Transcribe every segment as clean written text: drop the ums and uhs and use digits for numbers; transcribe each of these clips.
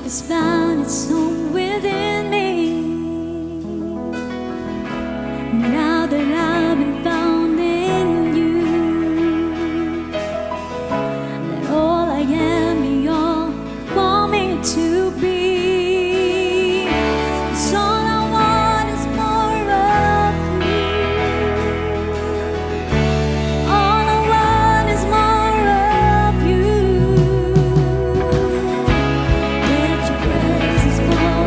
has found its home within me. Now that I've been found in you, that all I am, you all want me to be. 'Cause all I want is more of you. All I want is more of you. Let your presence fall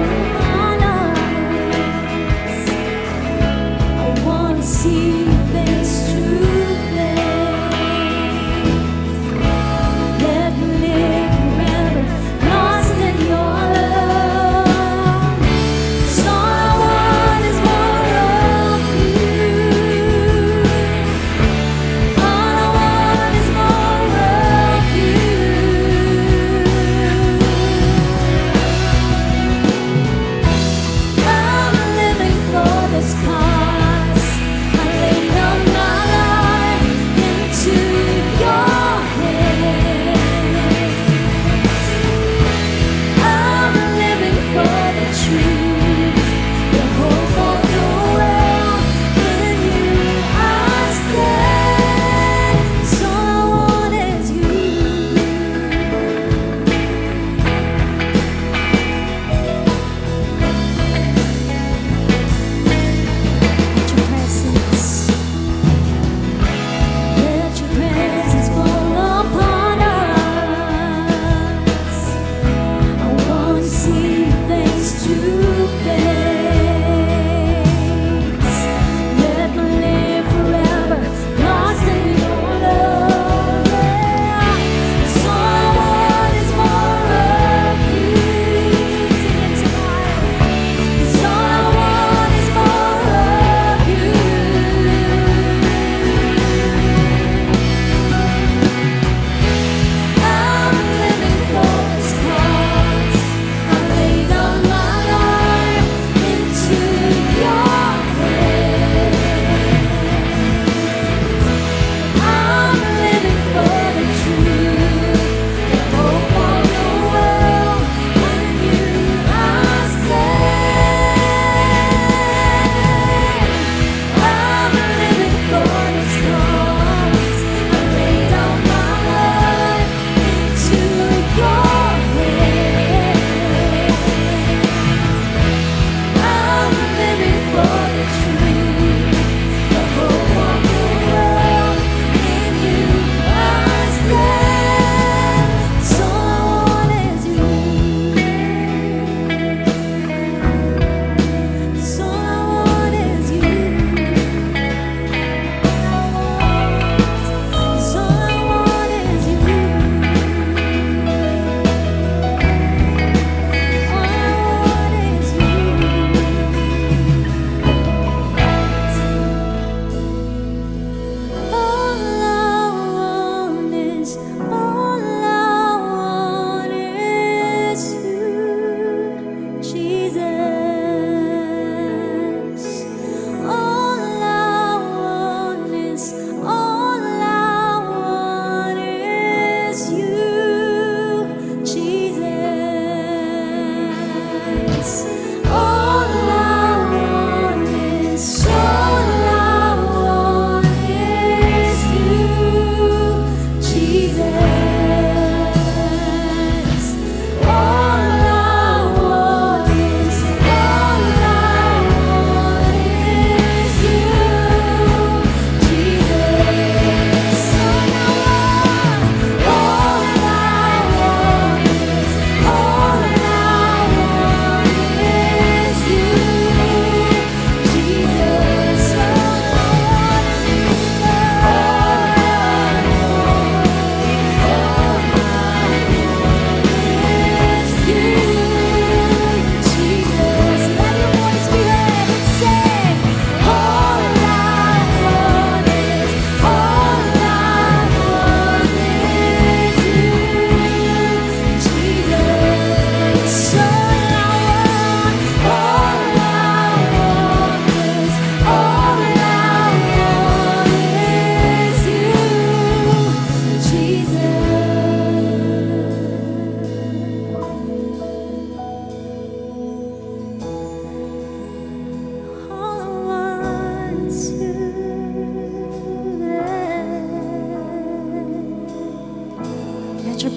let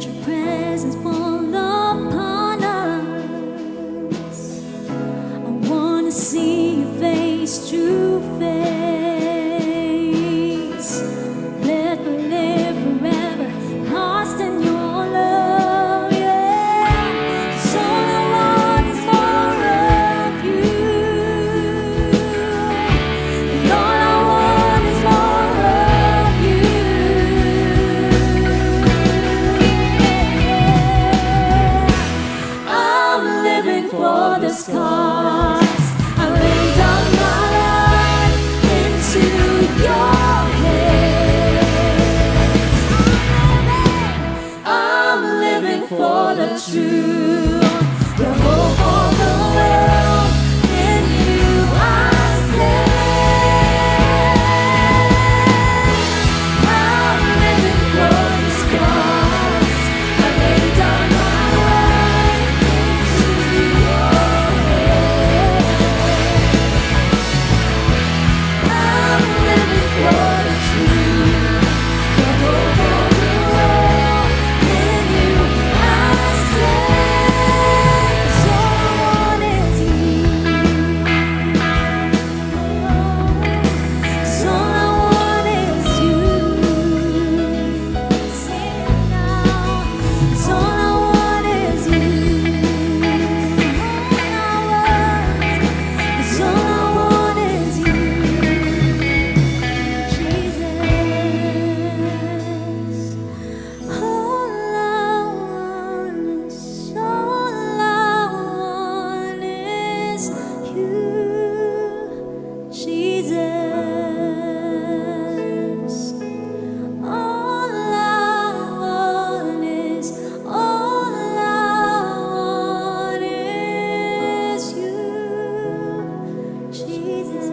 your presence fall upon us. I wanna see your face to face. Let me live forever, lost in your love. Yeah, 'cause all I want is more of you. And all I want is more of you. I'm living for the scars. I lay down my life into your hands. I'm living for the truth, the hope of the world. In you I stand. I'm living for the scars. I lay down my life into your hands. I'm living for the truth, the hope of the world. In you I stand. 'Cause all I want is you. 'Cause all I want is you. Sing it now. 'Cause all I want is you. Cause all I want is you, Jesus. All I want is you, Jesus. All I want is you, Jesus.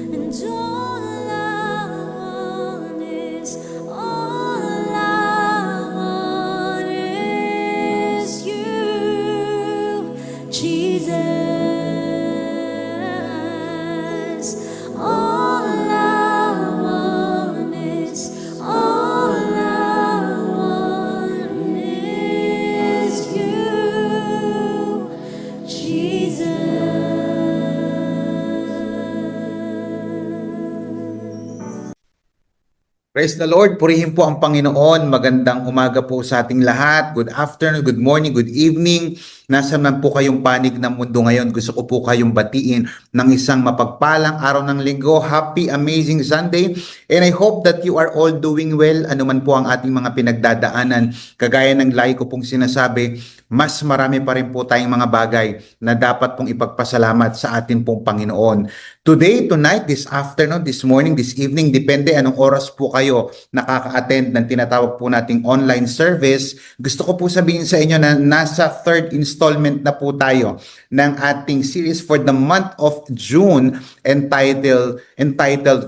And all I want is you, Jesus. All I want is you, Jesus. Praise the Lord, purihin po ang Panginoon. Magandang umaga po sa ating lahat. Good afternoon, good morning, good evening. Nasaan man po kayong panig ng mundo ngayon, gusto ko po kayong batiin ng isang mapagpalang araw ng linggo. Happy, amazing Sunday. And I hope that you are all doing well. Ano man po ang ating mga pinagdadaanan. Kagaya ng lagi ko pong sinasabi, mas marami pa rin po tayong mga bagay na dapat pong ipagpasalamat sa ating pong Panginoon. Today, tonight, this afternoon, this morning, this evening, depende anong oras po kayo nakaka-attend ng tinatawag po nating online service. Gusto ko po sabihin sa inyo na nasa third installment na po tayo ng ating series for the month of June entitled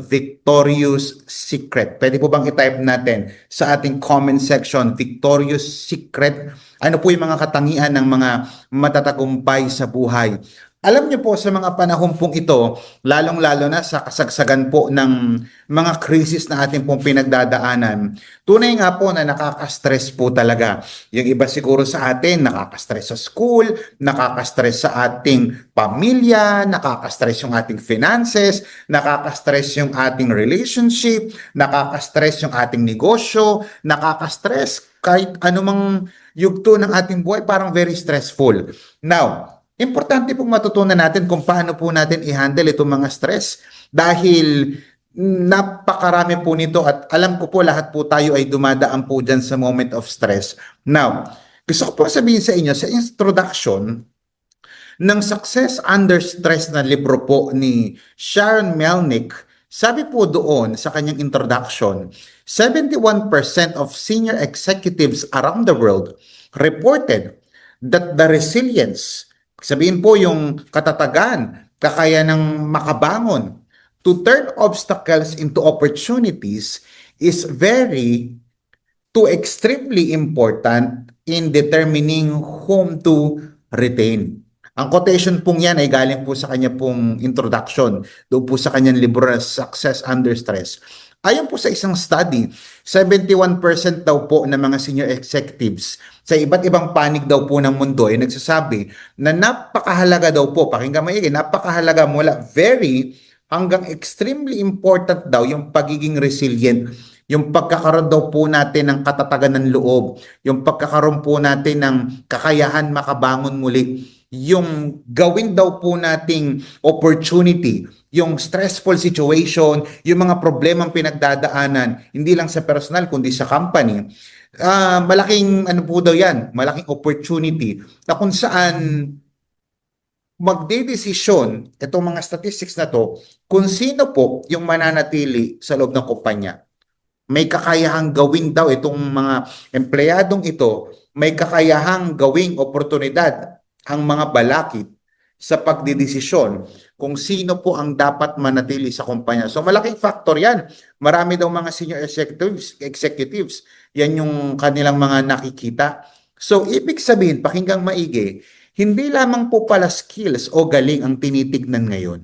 Victorious Secret. Pwede po bang i-type natin sa ating comment section, Victorious Secret? Ano po yung mga katangian ng mga matatagumpay sa buhay? Alam niyo po sa mga panahon pong ito, lalong-lalo na sa kasagsagan po ng mga krisis na ating pong pinagdadaanan, tunay nga po na nakaka-stress po talaga. Yung iba siguro sa atin, nakaka-stress sa school, nakaka-stress sa ating pamilya, nakaka-stress yung ating finances, nakaka-stress yung ating relationship, nakaka-stress yung ating negosyo, nakaka-stress kahit anumang yugto ng ating buhay, parang very stressful. Now, importante pong matutunan natin kung paano po natin i-handle itong mga stress dahil napakarami po nito at alam ko po lahat po tayo ay dumadaan po dyan sa moment of stress. Now, gusto ko po sabihin sa inyo sa introduction ng Success Under Stress na libro po ni Sharon Melnick. Sabi po doon sa kanyang introduction, 71% of senior executives around the world reported that the resilience, sabihin po yung katatagan, kakayanang makabangon to turn obstacles into opportunities is extremely important in determining whom to retain. Ang quotation pong yan ay galing po sa kanya pong introduction, doon po sa kanyang libro na Success Under Stress. Ayon po sa isang study, 71% daw po ng mga senior executives sa iba't ibang panig daw po ng mundo ay nagsasabi na napakahalaga daw po, pakinggan maigi, napakahalaga mula very hanggang extremely important daw yung pagiging resilient, yung pagkakaroon daw po natin ng katatagan ng loob, yung pagkakaroon po natin ng kakayahan makabangon muli, yung gawin daw po nating opportunity, yung stressful situation, yung mga problemang pinagdadaanan, hindi lang sa personal kundi sa company. Malaking ano po daw yan, malaking opportunity na kung saan magdedesisyon itong mga statistics na to kung sino po yung mananatili sa loob ng kumpanya. May kakayahang gawin daw itong mga empleyadong ito, may kakayahang gawing oportunidad ang mga balakid sa pagdidesisyon kung sino po ang dapat manatili sa kumpanya. So malaking factor yan. Marami daw mga senior executives, yan yung kanilang mga nakikita. So ibig sabihin, pakinggang maigi, hindi lamang po pala skills o galing ang tinitignan ngayon.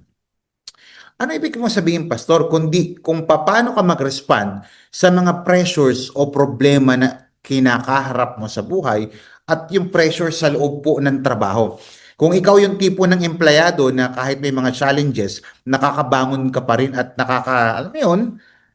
Ano ibig mo sabihin, Pastor, kundi kung paano ka mag-respond sa mga pressures o problema na kinakaharap mo sa buhay at yung pressure sa loob po ng trabaho. Kung ikaw yung tipo ng empleyado na kahit may mga challenges, nakakabangon ka pa rin at alam mo yun,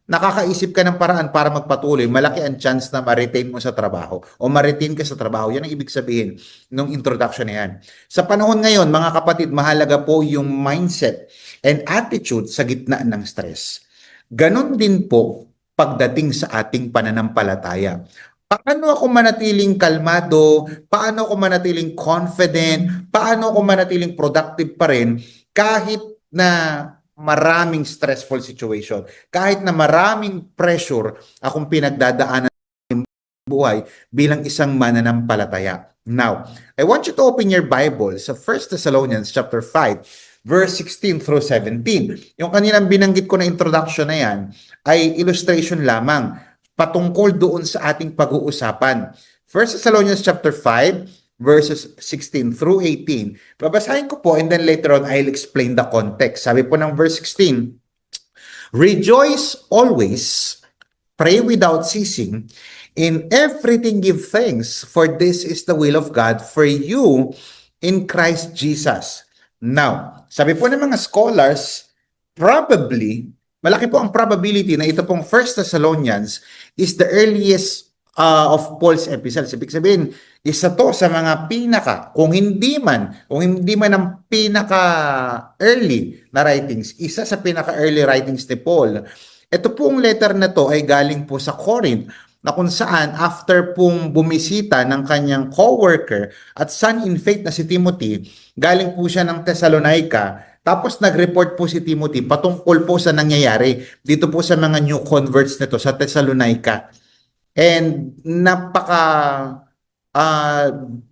nakakaisip ka ng paraan para magpatuloy, malaki ang chance na ma-retain mo sa trabaho o ma-retain ka sa trabaho. Yan ang ibig sabihin ng introduction na yan. Sa panahon ngayon, mga kapatid, mahalaga po yung mindset and attitude sa gitna ng stress. Ganon din po pagdating sa ating pananampalataya. Paano ako manatiling kalmado? Paano ako manatiling confident? Paano ako manatiling productive pa rin kahit na maraming stressful situation, kahit na maraming pressure akong pinagdadaanan ng buhay bilang isang mananampalataya. Now, I want you to open your Bible sa 1 Thessalonians chapter 5, verse 16 through 17. Yung kanilang binanggit ko na introduction na yan ay illustration lamang patungkol doon sa ating pag-uusapan. 1 Thessalonians chapter 5, verses 16 through 18. Babasahin ko po and then later on I'll explain the context. Sabi po ng verse 16, rejoice always, pray without ceasing, in everything give thanks, for this is the will of God for you in Christ Jesus. Now, sabi po ng mga scholars, probably, malaki po ang probability na ito pong 1 Thessalonians is the earliest of Paul's epistles. Ibig sabihin, isa to sa mga kung hindi man ang pinaka-early na writings, isa sa pinaka-early writings ni Paul. Ito pong letter na to ay galing po sa Corinth, na kung saan after pong bumisita ng kanyang co-worker at son in faith na si Timothy, galing po siya ng Thessalonica. Tapos nag-report po si Timothy patungkol po sa nangyayari dito po sa mga new converts nito sa Thessalonica. And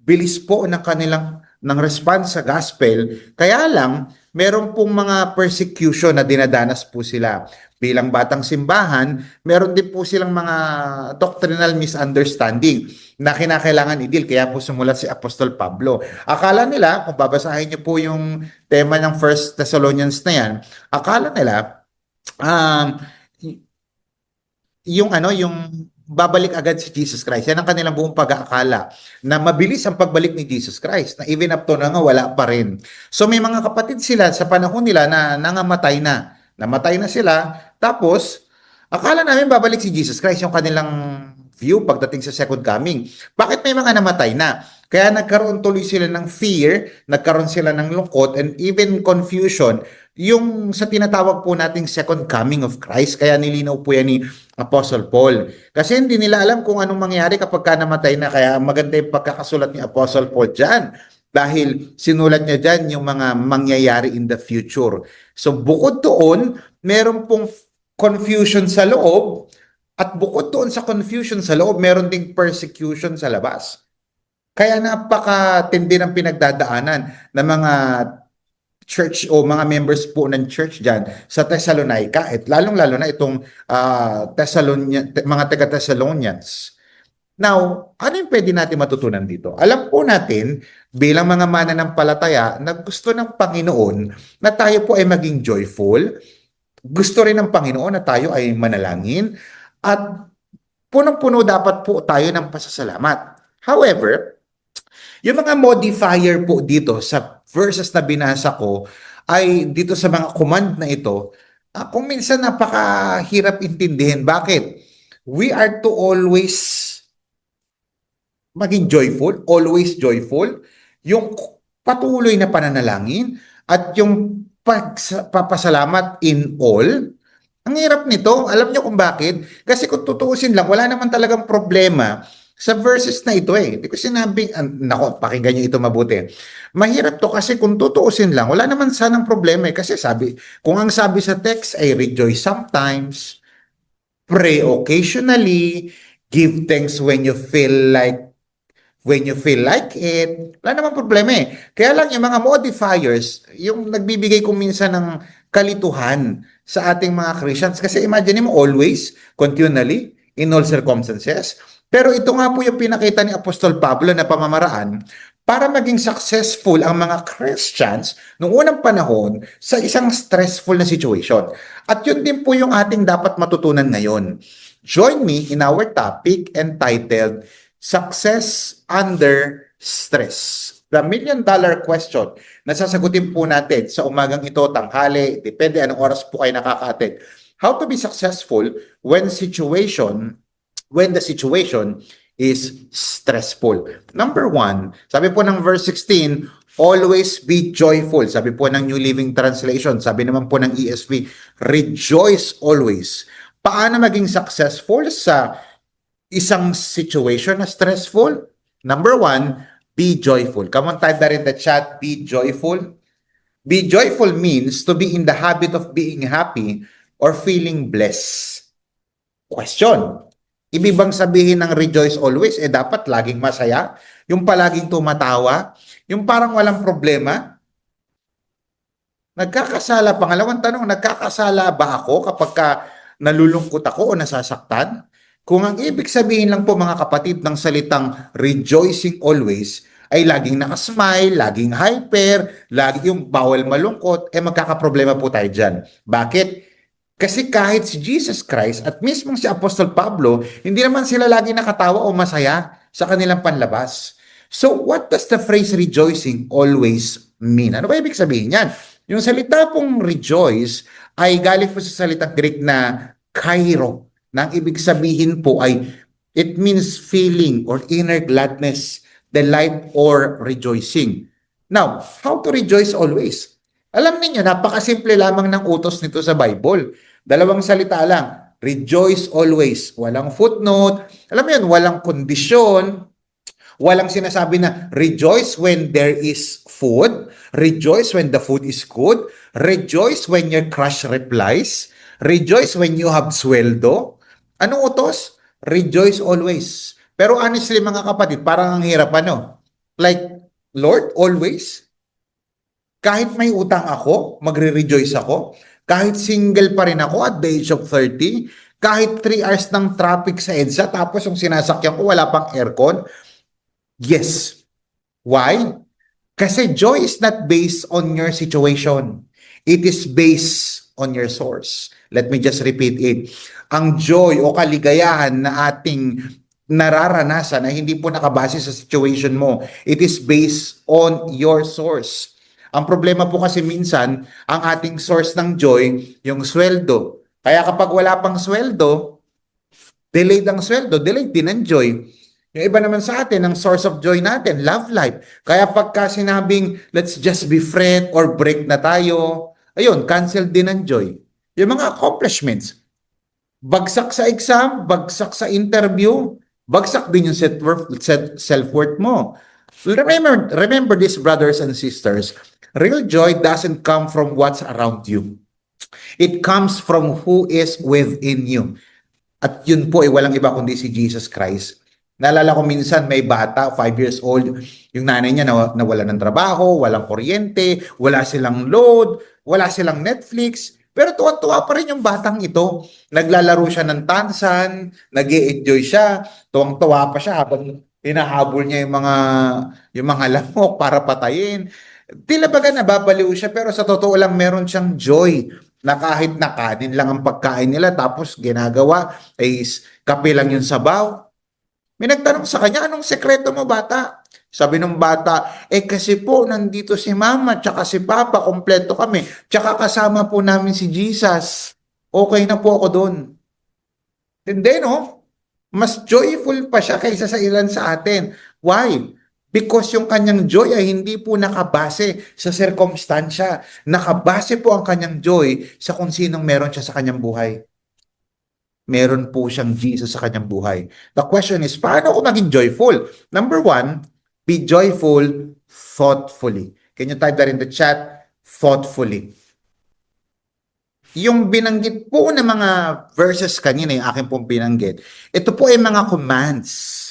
bilis po ng kanilang response sa gospel. Kaya lang, meron pong mga persecution na dinadanas po sila. Bilang batang simbahan, meron din po silang mga doctrinal misunderstanding na kinakailangan i-deal. Kaya po sumulat si Apostol Pablo. Akala nila, kung babasahin niyo po yung tema ng 1 Thessalonians na yan, akala nila, yung babalik agad si Jesus Christ. Yan ang kanilang buong pag-aakala na mabilis ang pagbalik ni Jesus Christ, na even up to na nga wala pa rin. So may mga kapatid sila sa panahon nila na nangamatay na. Namatay na sila, tapos akala namin babalik si Jesus Christ, yung kanilang view pagdating sa second coming. Bakit may mga namatay na? Kaya nagkaroon tuloy sila ng fear, nagkaroon sila ng lungkot, and even confusion, yung sa tinatawag po nating second coming of Christ. Kaya nilinaw po yan ni Apostle Paul. Kasi hindi nila alam kung anong mangyayari kapag ka namatay na. Kaya maganda yung pagkakasulat ni Apostle Paul dyan. Dahil sinulat niya dyan yung mga mangyayari in the future. So bukod doon, meron pong confusion sa loob. At bukod doon sa confusion sa loob, meron ding persecution sa labas. Kaya napakatindi ng pinagdadaanan ng mga church o mga members po ng church dyan sa Thessalonica, at lalong-lalo na itong mga taga-Thessalonians. Now, ano yung pwede natin matutunan dito? Alam po natin, bilang mga mananampalataya, na gusto ng Panginoon na tayo po ay maging joyful. Gusto rin ng Panginoon na tayo ay manalangin. At punong-puno dapat po tayo ng pasasalamat. However, yung mga modifier po dito sa verses na binasa ko ay dito sa mga command na ito, kung minsan napakahirap intindihin. Bakit? We are to always maging joyful, always joyful, yung patuloy na pananalangin at yung papasalamat in all. Ang hirap nito, alam niyo kung bakit? Kasi kung tutuusin lang, wala naman talagang problema sa verses na ito eh. Hindi ko sinabing, nako, pakinggan niyo ito mabuti. Mahirap to kasi kung tutuusin lang, wala naman sanang problema eh. Kasi sabi, kung ang sabi sa text ay rejoice sometimes, pray occasionally, give thanks when you feel like it, wala namang problema eh. Kaya lang yung mga modifiers, yung nagbibigay kung minsan ng kalituhan sa ating mga Christians. Kasi imagine mo always, continually, in all circumstances. Pero ito nga po yung pinakita ni Apostol Pablo na pamamaraan para maging successful ang mga Christians noong unang panahon sa isang stressful na situation. At yun din po yung ating dapat matutunan ngayon. Join me in our topic entitled Success Under Stress. The million-dollar question na sasagutin po natin sa umagang ito, tanghali, depende anong oras po kayo nakaka-attend. How to be successful when the situation is stressful. Number 1, sabi po ng verse 16, always be joyful. Sabi po ng New Living Translation, sabi naman po ng ESV, rejoice always. Paano maging successful sa isang situation na stressful? Number 1, be joyful. Come on, type that in the chat, be joyful. Be joyful means to be in the habit of being happy or feeling blessed. Question. Ibig bang sabihin ng rejoice always, dapat laging masaya? Yung palaging tumatawa? Yung parang walang problema? Pangalawang tanong, nagkakasala ba ako kapag nalulungkot ako o nasasaktan? Kung ang ibig sabihin lang po mga kapatid ng salitang rejoicing always ay laging nakasmile, laging hyper, lagi yung bawal malungkot, magkakaproblema po tayo dyan. Bakit? Kasi kahit si Jesus Christ at mismo si Apostol Pablo, hindi naman sila lagi nakatawa o masaya sa kanilang panlabas. So what does the phrase rejoicing always mean? Ano ba ibig sabihin yan? Yung salita pong rejoice ay galing po sa salitang Greek na kairo. Nang ibig sabihin po ay it means feeling or inner gladness, delight or rejoicing. Now, how to rejoice always? Alam niyo, napakasimple lamang ng utos nito sa Bible. 2 salita lang, rejoice always. Walang footnote, alam mo yun, walang kondisyon, walang sinasabi na rejoice when there is food, rejoice when the food is good, rejoice when your crush replies, rejoice when you have sweldo. Anong utos? Rejoice always. Pero honestly mga kapatid, parang ang hirap Like, Lord, always? Kahit may utang ako, magre-rejoice ako. Kahit single pa rin ako at the age of 30. Kahit 3 hours ng traffic sa EDSA, tapos yung sinasakyan ko wala pang aircon. Yes. Why? Kasi joy is not based on your situation. It is based on your source. Let me just repeat it. Ang joy o kaligayahan na ating nararanasan ay hindi po nakabase sa situation mo. It is based on your source. Ang problema po kasi minsan, ang ating source ng joy, yung sweldo. Kaya kapag wala pang sweldo, delayed ang sweldo, delayed din ang joy. Yung iba naman sa atin, ang source of joy natin, love life. Kaya pagka sinabing, let's just be friend or break na tayo, ayun, cancel din ang joy. Yung mga accomplishments. Bagsak sa exam, bagsak sa interview, bagsak din yung self-worth mo. Remember this, brothers and sisters, real joy doesn't come from what's around you. It comes from who is within you. At yun po ay walang iba kundi si Jesus Christ. Naalala ko minsan may bata, 5 years old, yung nanay niya nawala ng trabaho, walang kuryente, wala silang load, wala silang Netflix, Pero tuwan-tuwa pa rin yung batang ito. Naglalaro siya ng tansan, nag-e-enjoy siya, tuwang-tuwa pa siya habang hinahabol niya yung mga lamok para patayin. Tila baga nababaliw siya pero sa totoo lang meron siyang joy na kahit na kanin lang ang pagkain nila tapos ginagawa ay kape lang yung sabaw. May nagtanong sa kanya, anong sekreto mo bata? Sabi ng bata, kasi po nandito si mama tsaka si papa, kompleto kami. Tsaka kasama po namin si Jesus. Okay na po ako doon. Hindi, no? Mas joyful pa siya kaysa sa ilan sa atin. Why? Because yung kanyang joy ay hindi po nakabase sa sirkumstansya. Nakabase po ang kanyang joy sa kung sinong meron siya sa kanyang buhay. Meron po siyang Jesus sa kanyang buhay. The question is, paano ako maging joyful? Number one, be joyful thoughtfully. Can you type that in the chat? Thoughtfully. Yung binanggit po ng mga verses kanina, yung akin pong binanggit, ito po ay mga commands.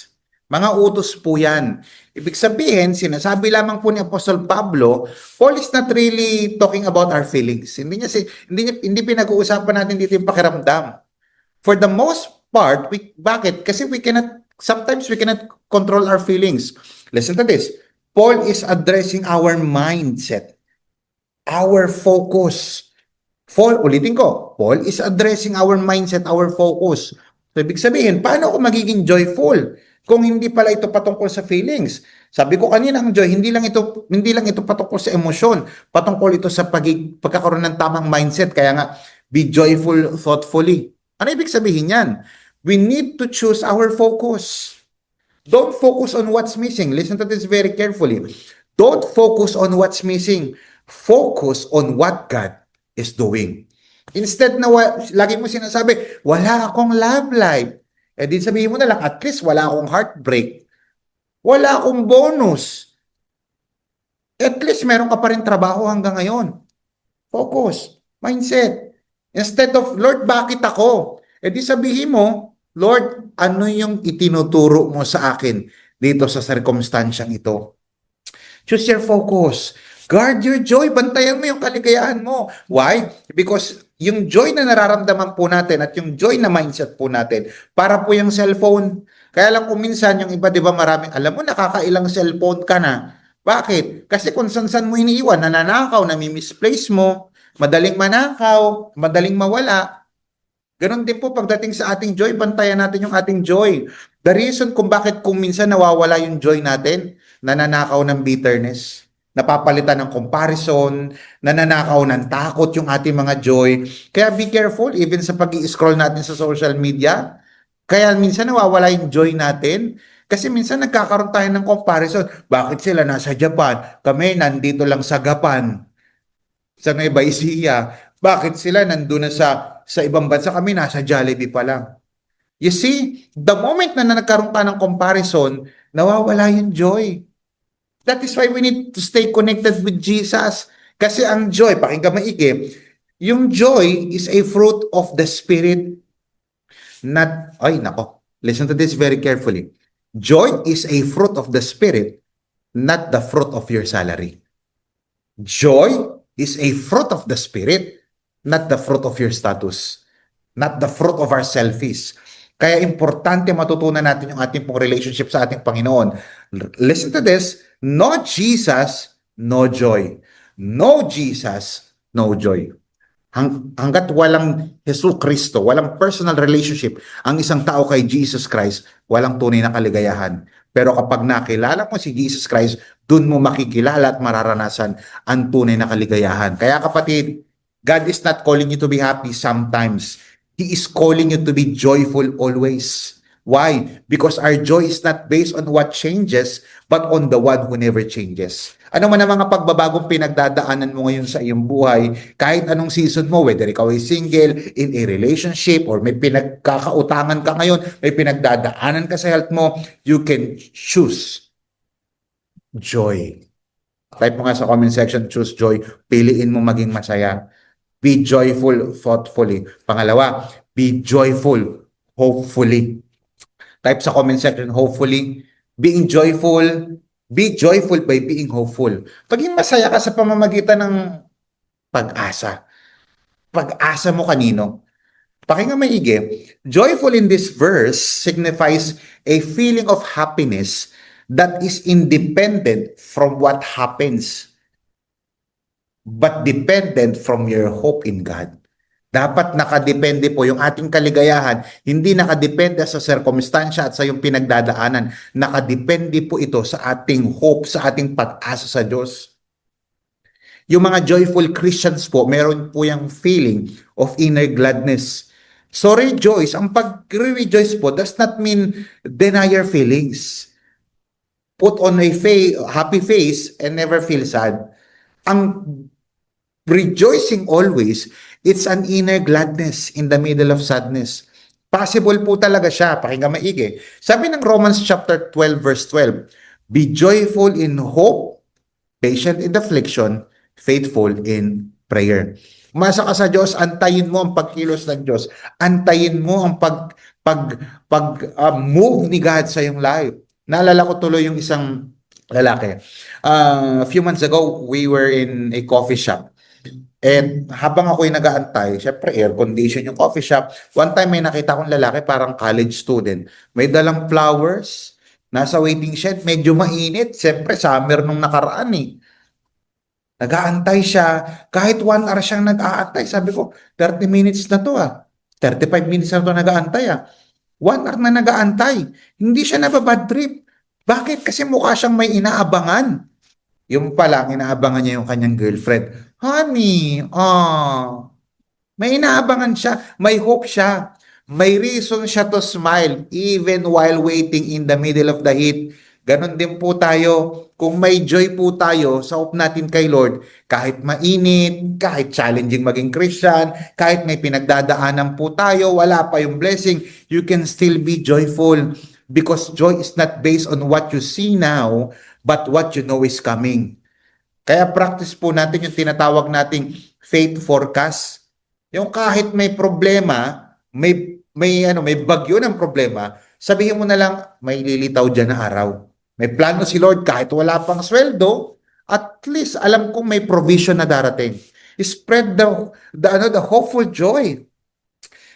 Mga utos po yan. Ibig sabihin, sinasabi lamang po ni Apostle Pablo, Paul is not really talking about our feelings. Hindi pinag-uusapan natin dito yung pakiramdam. For the most part, bakit? Kasi sometimes we cannot control our feelings. Listen to this. Paul is addressing our mindset, our focus. Ulitin ko, Paul is addressing our mindset, our focus. So, ibig sabihin, paano ako magiging joyful kung hindi pala ito patungkol sa feelings? Sabi ko kanina, ang joy, hindi lang ito patungkol sa emosyon, patungkol ito sa pagkakaroon ng tamang mindset. Kaya nga, be joyful thoughtfully. Ano ibig sabihin yan? We need to choose our focus. Don't focus on what's missing. Listen to this very carefully. Don't focus on what's missing. Focus on what God is doing. Instead na lagi mo sinasabi, wala akong love life. Di sabihin mo na lang, at least wala akong heartbreak. Wala akong bonus. At least meron ka pa rin trabaho hanggang ngayon. Focus. Mindset. Instead of, Lord, bakit ako? Di sabihin mo, Lord, ano yung itinuturo mo sa akin dito sa circumstansyang ito? Choose your focus. Guard your joy. Bantayan mo yung kaligayahan mo. Why? Because yung joy na nararamdaman po natin at yung joy na mindset po natin, para po yung cellphone. Kaya lang kung minsan yung iba, di ba maraming, alam mo, nakakailang cellphone ka na. Bakit? Kasi kung san-san mo iniiwan, nananakaw, nami-misplace mo, madaling manakaw, madaling mawala. Ganon din po pagdating sa ating joy, bantayan natin yung ating joy. The reason kung bakit kung minsan nawawala yung joy natin, nananakaw ng bitterness, napapalitan ng comparison, nananakaw ng takot yung ating mga joy. Kaya be careful even sa pag-i-scroll natin sa social media. Kaya minsan nawawala yung joy natin. Kasi minsan nagkakaroon tayo ng comparison. Bakit sila nasa Japan? Kami nandito lang sa Gapan. Sa Nueva Ecija. Bakit sila nandun na sa ibang bansa, kami nasa Jollibee pa lang? You see, the moment na nagkaroon ka ng comparison, nawawala yung joy. That is why we need to stay connected with Jesus. Kasi ang joy, pakinggan maigi, yung joy is a fruit of the Spirit. Listen to this very carefully. Joy is a fruit of the Spirit, not the fruit of your salary. Joy is a fruit of the Spirit, not the fruit of your status, not the fruit of our selfies. Kaya importante matutunan natin yung ating pong relationship sa ating Panginoon. Listen to this, no Jesus, no joy. No Jesus, no joy. Hanggat walang Jesu Kristo, walang personal relationship ang isang tao kay Jesus Christ, walang tunay na kaligayahan. Pero kapag nakilala mo si Jesus Christ, dun mo makikilala at mararanasan ang tunay na kaligayahan. Kaya kapatid, God is not calling you to be happy sometimes. He is calling you to be joyful always. Why? Because our joy is not based on what changes, but on the one who never changes. Ano man ang mga pagbabagong pinagdadaanan mo ngayon sa iyong buhay, kahit anong season mo, whether ikaw ay single, in a relationship, or may pinagkakautangan ka ngayon, may pinagdadaanan ka sa health mo, you can choose joy. Type mo nga sa comment section, choose joy. Piliin mo maging masaya. Be joyful thoughtfully. Pangalawa, be joyful hopefully. Type sa comment section, hopefully. Being joyful, be joyful by being hopeful. Paging masaya ka sa pamamagitan ng pag-asa. pag-asa mo kanino? Pakinggan maigi. Joyful in this verse signifies a feeling of happiness that is independent from what happens, but dependent from your hope in God. Dapat nakadepende po yung ating kaligayahan, hindi nakadepende sa sirkumstansya at sa yung pinagdadaanan. Nakadepende po ito sa ating hope, sa ating pag-asa sa Diyos. Yung mga joyful Christians po, meron po yung feeling of inner gladness. So rejoice, ang pag-rejoice po does not mean deny your feelings. Put on a happy face and never feel sad. Ang rejoicing always, it's an inner gladness in the middle of sadness. Possible po talaga siya, pakinggan maigi. Sabi ng Romans chapter 12 verse 12, be joyful in hope, patient in affliction, faithful in prayer. Umasa ka sa Diyos, antayin mo ang pagkilos ng Diyos. Antayin mo ang move ni God sa iyong life. Naalala ko tuloy yung isang lalaki. A few months ago, we were in a coffee shop. And habang ako'y nag-aantay, syempre air condition yung coffee shop. One time may nakita kong lalaki, parang college student. May dalang flowers, nasa waiting shed, medyo mainit. Syempre summer nung nakaraan eh. Nag-aantay siya, kahit 1 hour siyang nag-aantay. Sabi ko, 30 minutes na to 35 minutes na to nag-aantay 1 hour na nag-aantay. Hindi siya nababad trip. Bakit? Kasi mukha siyang may inaabangan. Yung pala, inaabangan niya yung kanyang girlfriend. Honey, may inaabangan siya. May hope siya. May reason siya to smile even while waiting in the middle of the heat. Ganon din po tayo. Kung may joy po tayo sa hope natin kay Lord, kahit mainit, kahit challenging maging Christian, kahit may pinagdadaanan po tayo, wala pa yung blessing, you can still be joyful because joy is not based on what you see now, but what you know is coming. Kaya practice po natin yung tinatawag nating faith forecast. Yung kahit may problema, may bagyo ng problema, sabihin mo na lang, may lilitaw dyan na araw. May plano si Lord kahit wala pang sweldo, at least alam kong may provision na darating. Spread the hopeful joy.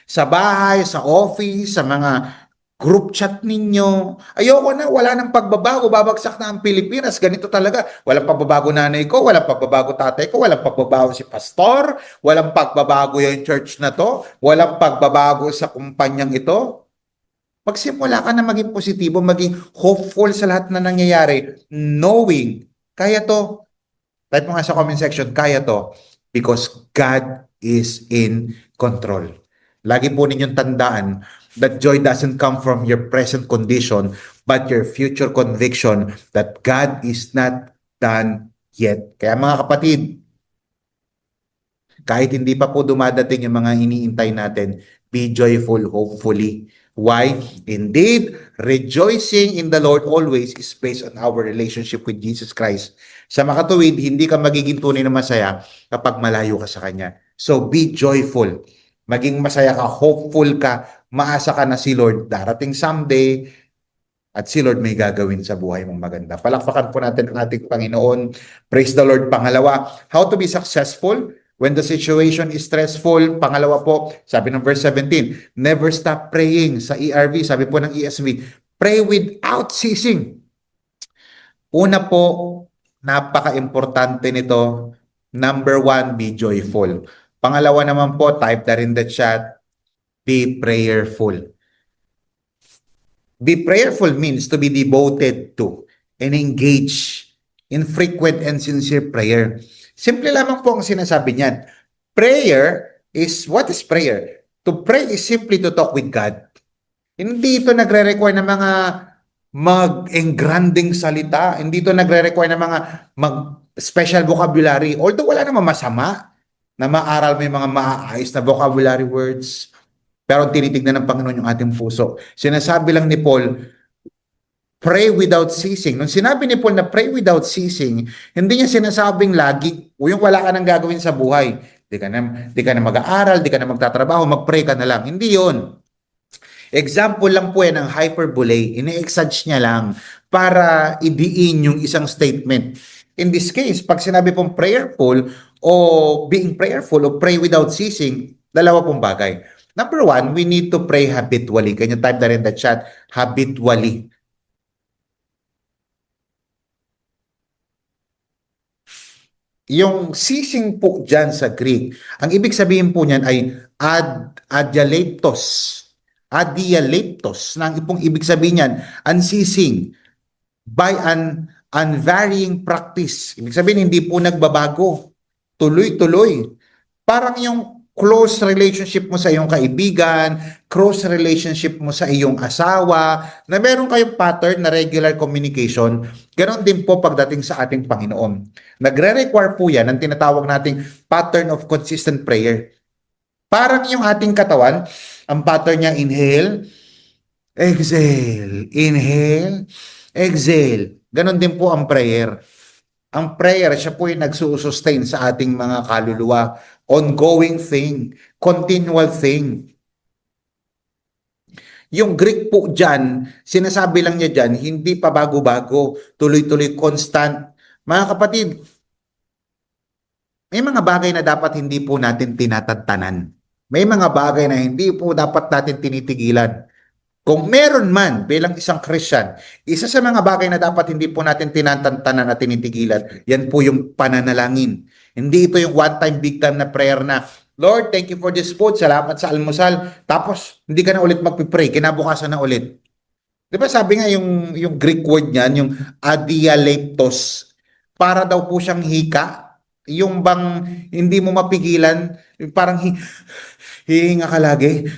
Sa bahay, sa office, sa mga group chat ninyo. Ayoko na, wala nang pagbabago, babagsak na ang Pilipinas. Ganito talaga. Walang pagbabago nanay ko, walang pagbabago tatay ko, walang pagbabago si pastor, walang pagbabago yung church na to, walang pagbabago sa kumpanyang ito. Magsimula ka na maging positibo, maging hopeful sa lahat na nangyayari, knowing, kaya to. Type mo nga sa comment section, kaya to, because God is in control. Lagi po ninyong tandaan that joy doesn't come from your present condition, but your future conviction that God is not done yet. Kaya mga kapatid, kahit hindi pa po dumadating yung mga iniintay natin, be joyful, hopefully. Why? Indeed, rejoicing in the Lord always is based on our relationship with Jesus Christ. Sa makatuwid, hindi ka magiging tunay na masaya kapag malayo ka sa Kanya. So be joyful. Maging masaya ka, hopeful ka, maasa ka na si Lord darating someday at si Lord may gagawin sa buhay mong maganda. Palakpakan po natin ang ating Panginoon. Praise the Lord. Pangalawa, how to be successful when the situation is stressful. Pangalawa po, sabi ng verse 17, never stop praying. Sa ERV, sabi po ng ESV, pray without ceasing. Una po, napaka-importante nito. Number 1, be joyful. Pangalawa naman po, type na rin the chat, be prayerful. Be prayerful means to be devoted to and engage in frequent and sincere prayer. Simple lamang po ang sinasabi niyan. Prayer is, what is prayer? To pray is simply to talk with God. Hindi ito nagre-require ng mga mag-engranding salita. Hindi ito nagre-require ng mga special vocabulary. Although wala namang masama na maaral mo yung mga maaayos na vocabulary words. Pero tinitignan ng Panginoon yung ating puso. Sinasabi lang ni Paul, pray without ceasing. Nung sinabi ni Paul na pray without ceasing, hindi niya sinasabing lagi, o yung wala ka nang gagawin sa buhay. Di ka na mag-aaral, di ka na magtatrabaho, mag-pray ka na lang. Hindi yon. Example lang po yan ng hyperbole. Ini-exage niya lang para idiin yung isang statement. In this case, pag sinabi pong prayerful o being prayerful o pray without ceasing, dalawa pong bagay. Number one, we need to pray habitually. Can you type that in the chat? Habitually. Yung ceasing po dyan sa Greek, ang ibig sabihin po niyan ay adialeptos. Adialeptos. Na ang pong ibig sabihin niyan, unceasing, by an unvarying practice. Ibig sabihin, hindi po nagbabago. Tuloy-tuloy. Parang yung close relationship mo sa iyong kaibigan, close relationship mo sa iyong asawa, na meron kayong pattern na regular communication, ganoon din po pagdating sa ating Panginoon. Nagre-require po yan ang tinatawag nating pattern of consistent prayer. Parang yung ating katawan, ang pattern niya, inhale, exhale, inhale, exhale. Ganon din po ang prayer. Ang prayer, siya po yung nagsusustain sa ating mga kaluluwa. Ongoing thing, continual thing. Yung Greek po dyan, sinasabi lang niya dyan, hindi pa bago-bago, tuloy-tuloy, constant. Mga kapatid, may mga bagay na dapat hindi po natin tinatantanan. May mga bagay na hindi po dapat natin tinitigilan. Kung meron man bilang isang Christian, isa sa mga bagay na dapat hindi po natin tinatantanan at tinitigilan, yan po yung pananalangin. Hindi ito yung one-time, big-time na prayer na, Lord, thank you for this food, salamat sa almusal. Tapos, hindi ka na ulit magpipray, kinabukasan na ulit. Di ba sabi nga yung Greek word niyan, yung adialeptos, para daw po siyang hika, yung bang hindi mo mapigilan, yung parang hihinga ka lagi.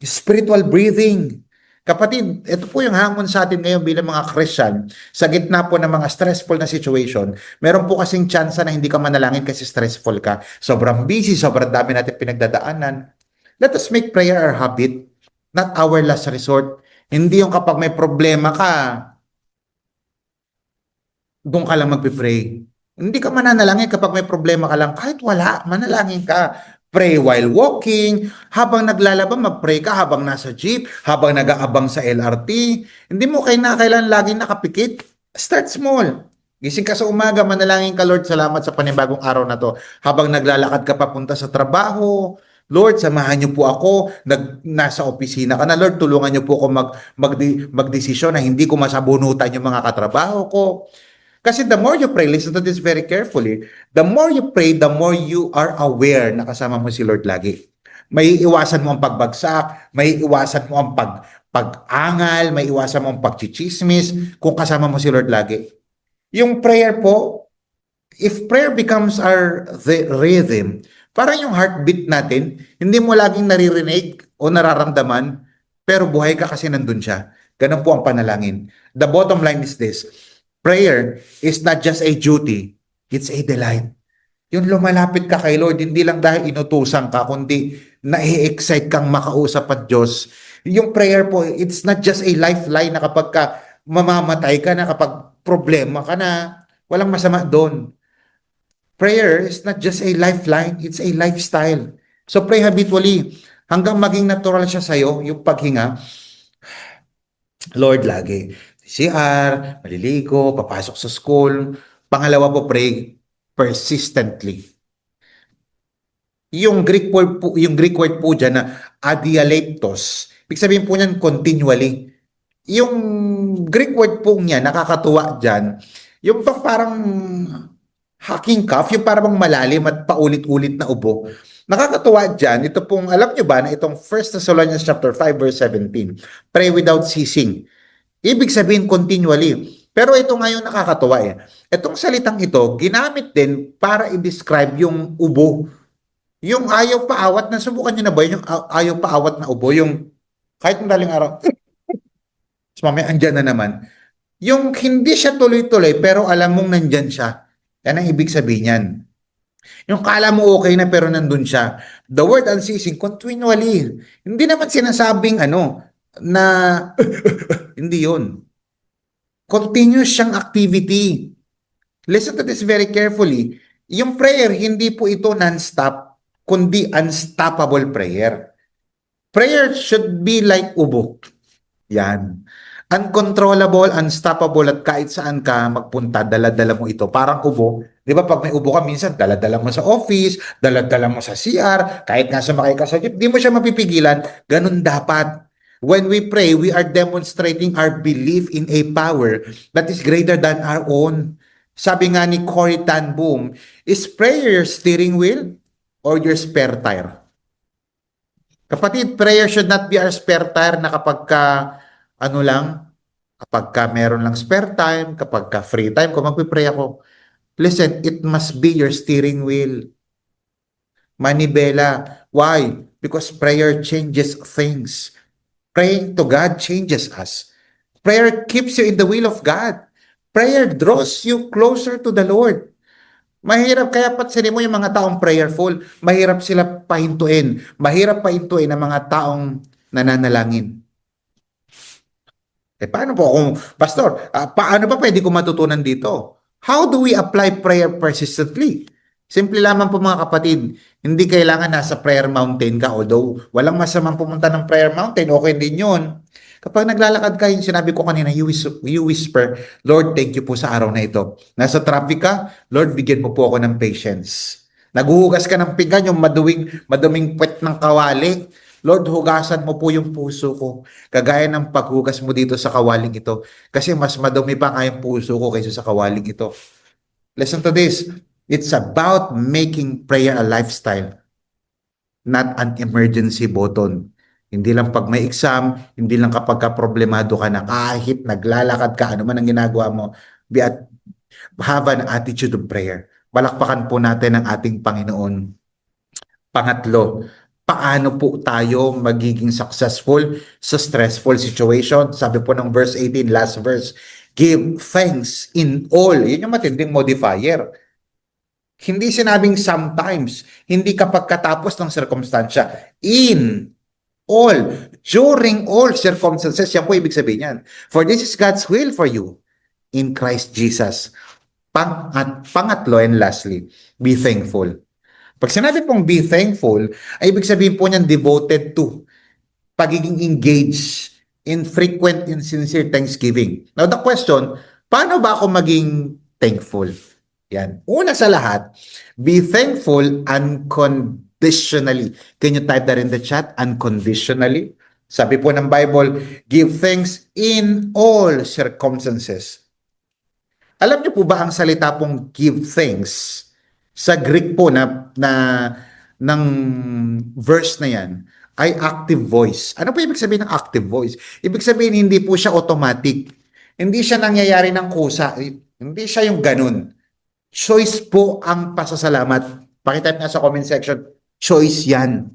Spiritual breathing. Kapatid, ito po yung hamon sa atin ngayon bilang mga Christian. Sa gitna po ng mga stressful na situation, meron po kasing chance na hindi ka manalangin kasi stressful ka. Sobrang busy, sobrang dami natin pinagdadaanan. Let us make prayer our habit, not our last resort. Hindi yung kapag may problema ka, doon ka lang magpipray. Hindi ka mananalangin kapag may problema ka lang. Kahit wala, manalangin ka. Pray while walking, habang naglalaba, mag-pray ka, habang nasa jeep, habang nag-aabang sa LRT. Hindi mo kailangan laging nakapikit. Start small. Gising ka sa umaga, manalangin ka, Lord, salamat sa panibagong araw na to. Habang naglalakad ka papunta sa trabaho, Lord, samahan niyo po ako. Nasa opisina ka na, Lord, tulungan niyo po ako magdesisyon na hindi ko masabunutan yung mga katrabaho ko. Kasi the more you pray, listen to this very carefully, the more you pray, the more you are aware na kasama mo si Lord lagi. May iwasan mo ang pagbagsak, may iwasan mo ang pag-angal, may iwasan mo ang pagchichismis kung kasama mo si Lord lagi. Yung prayer po, if prayer becomes the rhythm, parang yung heartbeat natin, hindi mo laging naririnig o nararamdaman, pero buhay ka kasi nandun siya. Ganun po ang panalangin. The bottom line is this: prayer is not just a duty, it's a delight. Yung lumalapit ka kay Lord, hindi lang dahil inutusan ka, kundi na-excite kang makausap at Diyos. Yung prayer po, it's not just a lifeline na kapag ka mamamatay ka na, kapag problema ka na, walang masama doon. Prayer is not just a lifeline, it's a lifestyle. So pray habitually hanggang maging natural siya sa'yo, yung paghinga. Lord, lagi CR, maliligo, papasok sa school. Pangalawa po, pray persistently. Yung Greek word po dyan na adialeptos, ibig sabihin po niyan continually. Yung Greek word po niya, nakakatuwa dyan, yung parang hacking cough, yung parang malalim at paulit-ulit na ubo. Nakakatuwa dyan, ito pong, alam nyo ba na itong 1 Thessalonians chapter 5 verse 17, pray without ceasing. Ibig sabihin continually. Pero ito ngayon nakakatuwa eh. Itong salitang ito, ginamit din para i-describe yung ubo. Yung ayaw paawat, nasubukan nyo na ba yung ayaw paawat na ubo? Yung kahit madaling araw, mamaya andyan na naman. Yung hindi siya tuloy-tuloy, pero alam mong nandyan siya. Yan ang ibig sabihin yan. Yung kala mo okay na pero nandun siya. The word unceasing, continually. Hindi naman sinasabing na hindi yun. Continuous siyang activity. Listen to this very carefully. Yung prayer, hindi po ito non-stop, kundi unstoppable prayer. Prayer should be like ubo. Yan. Uncontrollable, unstoppable at kahit saan ka magpunta, dala-dala mo ito. Parang ubo. Di ba pag may ubo ka, minsan dala-dala mo sa office, dala-dala mo sa CR, kahit nga sumakay ka sa jeep, di mo siya mapipigilan. Ganun dapat. When we pray, we are demonstrating our belief in a power that is greater than our own. Sabi nga ni Corrie Ten Boom, is prayer your steering wheel or your spare tire? Kapatid, prayer should not be our spare tire na kapag ka, ano lang, kapag ka meron lang spare time, kapag ka free time, kung magpipray ako, listen, it must be your steering wheel. Manibela. Why? Because prayer changes things. Praying to God changes us. Prayer keeps you in the will of God. Prayer draws you closer to the Lord. Mahirap, kaya pansinin mo yung mga taong prayerful, mahirap sila pahintuin. Mahirap pahintuin ang mga taong nananalangin. Paano po kung, Pastor, paano ba pwede ko matutunan dito? How do we apply prayer persistently? Simple lamang po mga kapatid, hindi kailangan nasa prayer mountain ka, although walang masamang pumunta ng prayer mountain, okay din yun. Kapag naglalakad ka, yung sinabi ko kanina, you whisper, Lord, thank you po sa araw na ito. Nasa traffic ka, Lord, bigyan mo po ako ng patience. Naghuhugas ka ng pinggan, yung maduming puwet ng kawali, Lord, hugasan mo po yung puso ko. Kagaya ng paghugas mo dito sa kawaling ito. Kasi mas madumi pa nga yung puso ko kaysa sa kawaling ito. Listen to this. It's about making prayer a lifestyle, not an emergency button. Hindi lang pag may exam, hindi lang kapag ka problemado ka na, kahit naglalakad ka, ano man ang ginagawa mo, have an attitude of prayer. Palakpakan po natin ang ating Panginoon. Pangatlo, paano po tayo magiging successful sa stressful situation? Sabi po ng verse 18, last verse, give thanks in all. Yun yung matinding modifier. Hindi sinabing sometimes, hindi kapag katapos ng circumstansya. In all, during all circumstances, yan po ibig sabihin yan. For this is God's will for you in Christ Jesus. Pangatlo and lastly, be thankful. Pag sinabi pong be thankful, ay ibig sabihin po niyan devoted to, pagiging engaged in frequent and sincere thanksgiving. Now the question, paano ba ako maging thankful? Yan. Una sa lahat, be thankful unconditionally. Can you type that in the chat? Unconditionally. Sabi po ng Bible, give thanks in all circumstances. Alam niyo po ba ang salita pong give thanks sa Greek po ng verse na yan ay active voice. Ano po ibig sabihin ng active voice? Ibig sabihin hindi po siya automatic. Hindi siya nangyayari ng kusa. Hindi siya yung ganun. Choice po ang pasasalamat. Pakitype nga sa comment section, choice yan.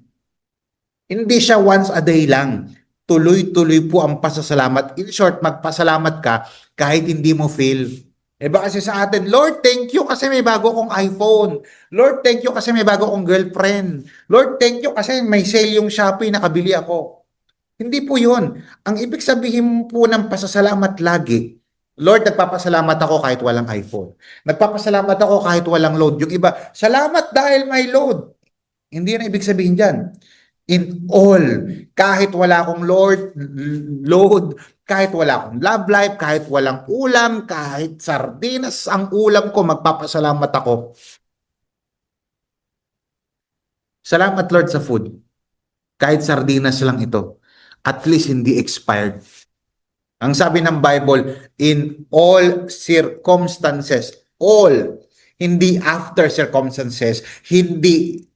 Hindi siya once a day lang. Tuloy-tuloy po ang pasasalamat. In short, magpasalamat ka kahit hindi mo feel. Iba kasi sa atin, Lord, thank you kasi may bago kong iPhone. Lord, thank you kasi may bago kong girlfriend. Lord, thank you kasi may sale yung Shopee, nakabili ako. Hindi po yun. Ang ibig sabihin po ng pasasalamat lagi, Lord, nagpapasalamat ako kahit walang iPhone. Nagpapasalamat ako kahit walang load. Yung iba, salamat dahil may load. Hindi yan ibig sabihin dyan. In all, kahit wala akong load, kahit wala akong love life, kahit walang ulam, kahit sardinas ang ulam ko, magpapasalamat ako. Salamat Lord sa food. Kahit sardinas lang ito. At least hindi expired. Ang sabi ng Bible, in all circumstances, all, hindi after circumstances, hindi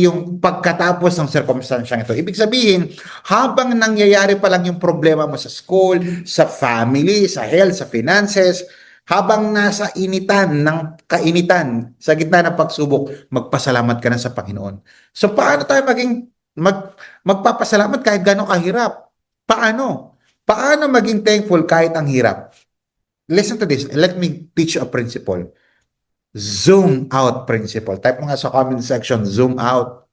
yung pagkatapos ng circumstansyang ito. Ibig sabihin, habang nangyayari pa lang yung problema mo sa school, sa family, sa health, sa finances, habang nasa kainitan, sa gitna ng pagsubok, magpasalamat ka na sa Panginoon. So paano tayo magpapasalamat kahit gano'ng kahirap? Paano? Paano maging thankful kahit ang hirap? Listen to this. Let me teach you a principle. Zoom out principle. Type mo nga sa comment section, zoom out.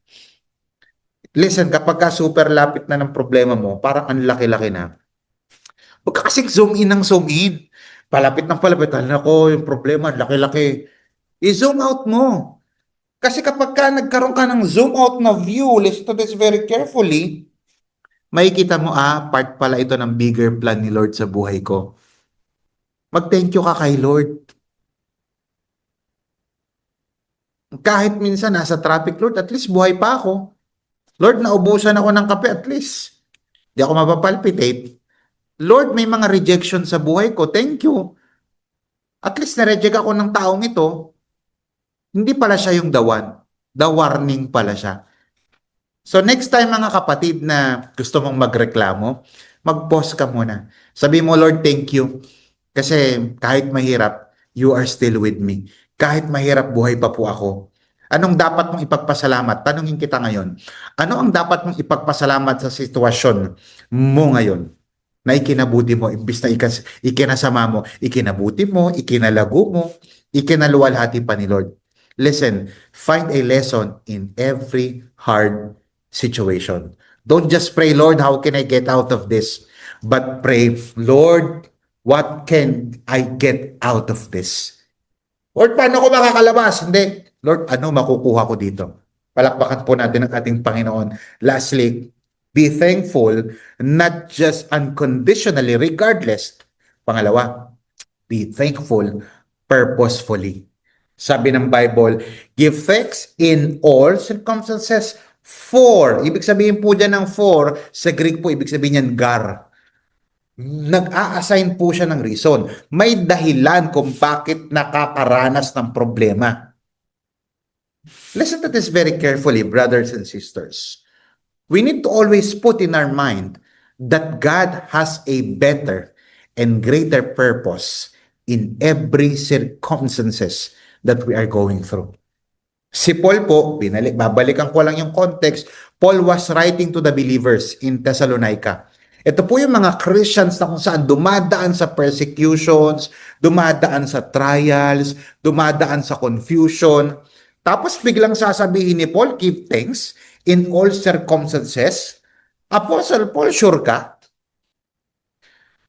Listen, kapag ka super lapit na ng problema mo, parang ang laki-laki na. Huwag ka kasing zoom in ng zoom in. Palapit ng palapit. Ako, yung problema, laki-laki. I-zoom out mo. Kasi kapag ka nagkaroon ka ng zoom out na view, listen to this very carefully, makikita mo, part pala ito ng bigger plan ni Lord sa buhay ko. Mag-thank you ka kay Lord. Kahit minsan nasa traffic, Lord, at least buhay pa ako. Lord, naubusan ako ng kape, at least. Di ako mapapalpitate. Lord, may mga rejection sa buhay ko. Thank you. At least na-reject ako ng taong ito. Hindi pala siya yung the one. The warning pala siya. So next time mga kapatid na gusto mong magreklamo, mag-pause ka muna. Sabi mo, Lord, thank you. Kasi kahit mahirap, you are still with me. Kahit mahirap, buhay pa po ako. Anong dapat mong ipagpasalamat? Tanungin kita ngayon. Ano ang dapat mong ipagpasalamat sa sitwasyon mo ngayon? Na ikinabuti mo, imbis na ikinasama mo, ikinabuti mo, ikinalago mo, ikinaluwalhati pa ni Lord. Listen, find a lesson in every hard situation. Don't just pray, Lord, how can I get out of this? But pray, Lord, what can I get out of this? Lord, paano ko makakalabas? Hindi. Lord, ano makukuha ko dito? Palakpakan po natin ang ating Panginoon. Lastly, be thankful, not just unconditionally, regardless. Pangalawa, be thankful purposefully. Sabi ng Bible, give thanks in all circumstances for. Ibig sabihin po dyan ng for, sa Greek po, ibig sabihin yan gar. Nag-a-assign po siya ng reason. May dahilan kung bakit nakakaranas ng problema. Listen to this very carefully, brothers and sisters. We need to always put in our mind that God has a better and greater purpose in every circumstances that we are going through. Si Paul po, babalikan ko lang yung context, Paul was writing to the believers in Thessalonica. Ito po yung mga Christians na kung saan dumadaan sa persecutions, dumadaan sa trials, dumadaan sa confusion. Tapos biglang sasabihin ni Paul, give thanks in all circumstances. Apostle Paul, sure ka?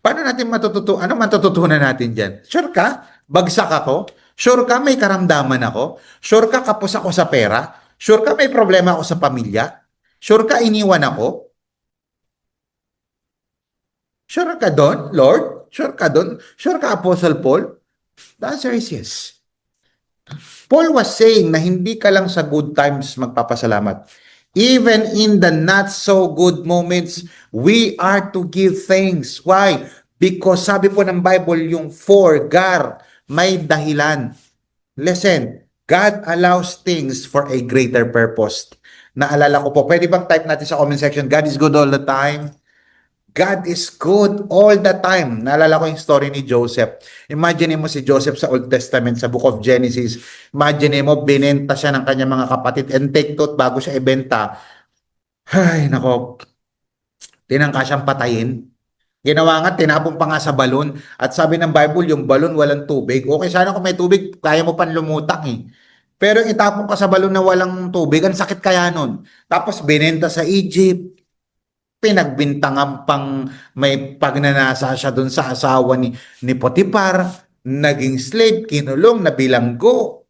Paano natin ano matututunan natin dyan? Sure ka? Bagsak ako? Sure ka may karamdaman ako? Sure ka kapos ako sa pera? Sure ka may problema ako sa pamilya? Sure ka iniwan ako? Sure ka doon, Lord? Sure ka doon? Sure ka, Apostle Paul? The answer is yes. Paul was saying na hindi ka lang sa good times magpapasalamat. Even in the not so good moments, we are to give thanks. Why? Because sabi po ng Bible, yung for, gar, may dahilan. Listen, God allows things for a greater purpose. Naalala ko po, pwede bang type natin sa comment section, God is good all the time? God is good all the time. Naalala ko yung story ni Joseph. Imagine mo si Joseph sa Old Testament, sa Book of Genesis. Imagine mo, binenta siya ng kanyang mga kapatid and take note bago siya ibenta. Ay, nako. Tinangka siyang patayin. Ginawa nga, tinapon pa nga sa balon. At sabi ng Bible, yung balon walang tubig. Okay, sana kung may tubig, kaya mo pan lumutang eh. Pero itapon ka sa balon na walang tubig, ang sakit kaya nun. Tapos binenta sa Egypt. Pinagbintangan pang may pagnanasa siya doon sa asawa ni Potiphar, naging slave, kinulong, nabilanggo.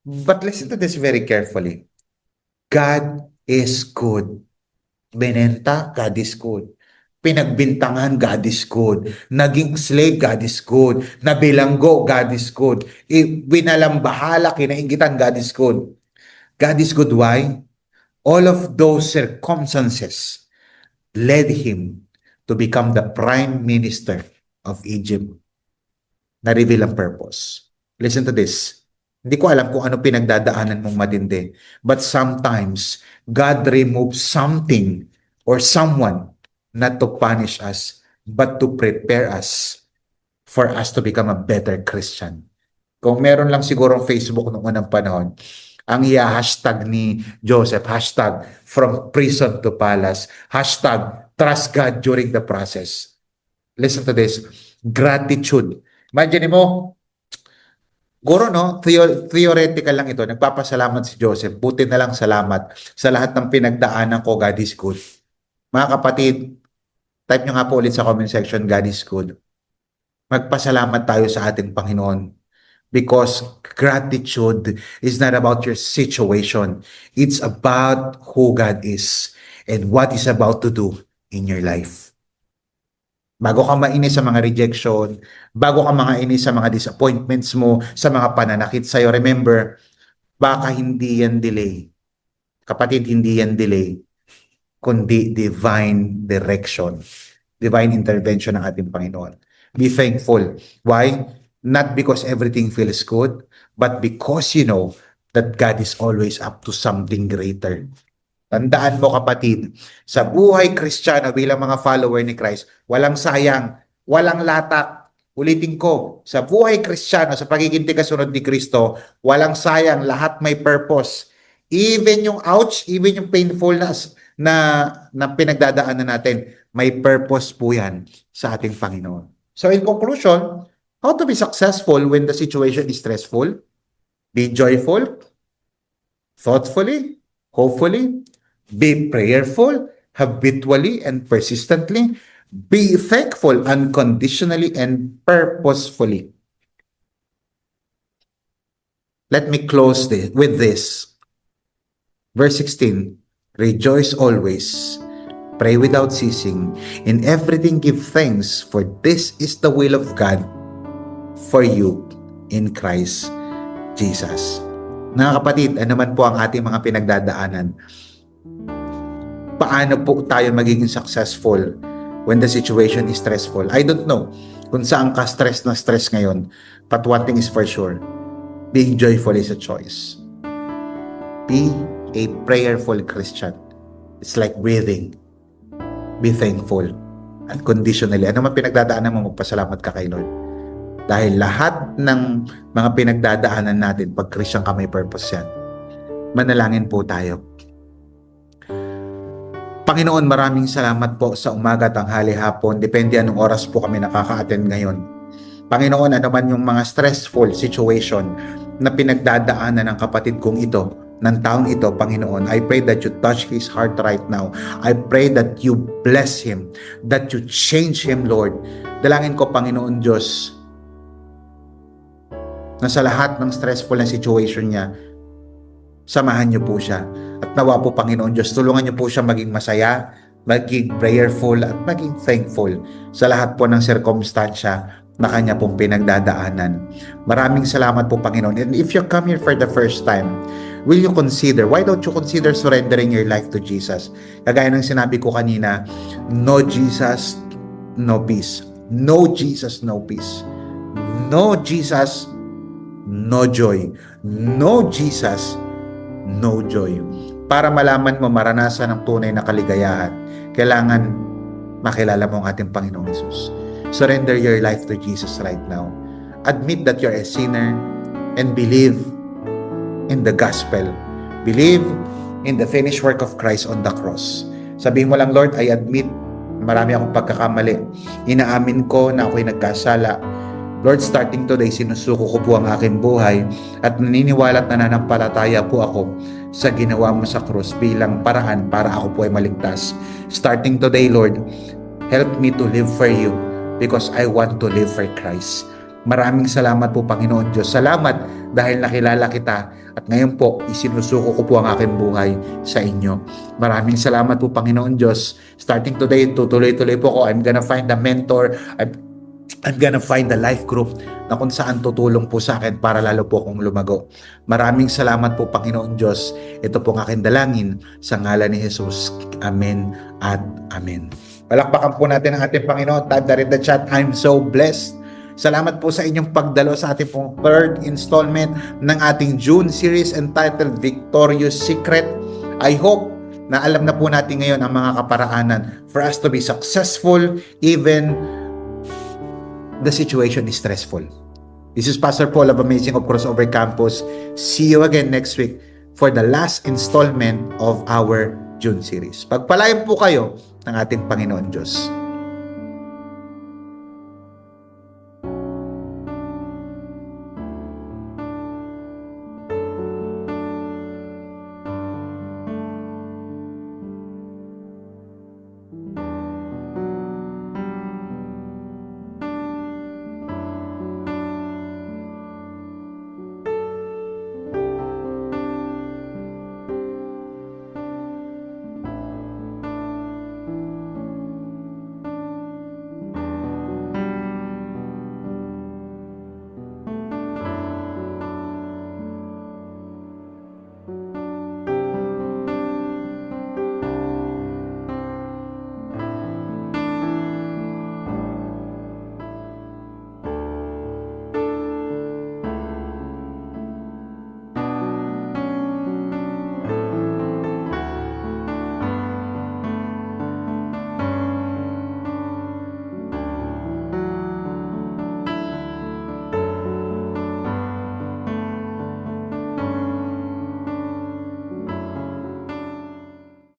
But listen to this very carefully. God is good. Binenta, God is good. Pinagbintangan, God is good. Naging slave, God is good. Nabilanggo, God is good. Binalambahala, kinaingitan, God is good. God is good, why? All of those circumstances led him to become the prime minister of Egypt. Na-reveal ang purpose. Listen to this. Hindi ko alam kung ano pinagdadaanan mong matindi. But sometimes, God removes something or someone not to punish us, but to prepare us for us to become a better Christian. Kung meron lang siguro Facebook noong unang panahon, ang hashtag ni Joseph, hashtag from prison to palace, hashtag trust God during the process. Listen to this, gratitude. Imagine mo, guro no, theoretical lang ito, nagpapasalamat si Joseph, buti na lang salamat sa lahat ng pinagdaanan ko, God is good. Mga kapatid, type nyo nga po ulit sa comment section, God is good. Magpasalamat tayo sa ating Panginoon. Because gratitude is not about your situation. It's about who God is. and what He's about to do in your life. Bago ka mainis sa mga rejection, bago ka mainis sa mga disappointments mo, sa mga pananakit sa'yo, remember, baka hindi yan delay. Kapatid, hindi yan delay, kundi divine direction, divine intervention ng ating Panginoon. Be thankful. Why? Not because everything feels good, but because you know that God is always up to something greater. Tandaan mo kapatid, sa buhay Kristiyano bilang mga follower ni Christ, walang sayang, walang latak. Ulitin ko, sa buhay Kristiyano, sa pagiging kasunod ni Kristo, walang sayang, lahat may purpose. Even yung ouch, even yung painfulness na pinagdadaanan natin, may purpose po yan sa ating Panginoon. So in conclusion, how to be successful when the situation is stressful? Be joyful, thoughtfully, hopefully, be prayerful, habitually and persistently, be thankful unconditionally and purposefully. Let me close with this. Verse 16, rejoice always, pray without ceasing, in everything give thanks, for this is the will of God for you in Christ Jesus. Mga kapatid, ano man po ang ating mga pinagdadaanan, paano po tayo magiging successful when the situation is stressful? I don't know kung saan ka stress na stress ngayon, but one thing is for sure, being joyful is a choice. Be a prayerful Christian. It's like breathing. Be thankful unconditionally. Ano man pinagdadaanan mo, magpasalamat ka kay Lord. Dahil lahat ng mga pinagdadaanan natin, pag Christian ka, may purpose yan. Manalangin po tayo. Panginoon, maraming salamat po sa umaga, tanghali, hapon. Depende anong oras po kami nakaka-attend ngayon. Panginoon, ano man yung mga stressful situation na pinagdadaanan ng kapatid kong ito, ng taong ito, Panginoon, I pray that you touch his heart right now. I pray that you bless him, that you change him, Lord. Dalangin ko, Panginoon Diyos, na sa lahat ng stressful na situation niya, samahan niyo po siya. At nawa po, Panginoon Diyos, tulungan niyo po siya maging masaya, maging prayerful, at maging thankful sa lahat po ng sirkumstansya na kanya pong pinagdadaanan. Maraming salamat po, Panginoon. And if you come here for the first time, will you consider, why don't you consider surrendering your life to Jesus? Kagaya ng sinabi ko kanina, no Jesus, no peace. No Jesus, no peace. No Jesus, no joy. No Jesus, no joy. Para malaman mo, maranasan ang tunay na kaligayahan, kailangan makilala mo ang ating Panginoong Jesus. Surrender your life to Jesus right now. Admit that you're a sinner and believe in the gospel. Believe in the finished work of Christ on the cross. Sabihin mo lang, Lord, I admit marami akong pagkakamali. Inaamin ko na ako'y nagkasala. Lord, starting today, sinusuko ko po ang aking buhay at naniniwala at nananampalataya po ako sa ginawa mo sa krus bilang paraan para ako po ay maligtas. Starting today, Lord, help me to live for you because I want to live for Christ. Maraming salamat po, Panginoon Diyos. Salamat dahil nakilala kita at ngayon po, isinusuko ko po ang aking buhay sa inyo. Maraming salamat po, Panginoon Diyos. Starting today, tutuloy-tuloy po ko. I'm gonna find a mentor. I'm gonna find a life group na kung saan tutulong po sa akin para lalo po akong lumago. Maraming salamat po, Panginoon Diyos. Ito po ang aking dalangin sa ngalan ni Jesus. Amen at amen. Palakpakan po natin ang ating Panginoon. Type that in the chat. I'm so blessed. Salamat po sa inyong pagdalo sa ating pong third installment ng ating June series entitled Victorious Secret. I hope na alam na po natin ngayon ang mga kaparaanan for us to be successful even the situation is stressful. This is Pastor Paul of Amazing of Crossover Campus. See you again next week for the last installment of our June series. Pagpalain po kayo ng ating Panginoon Diyos.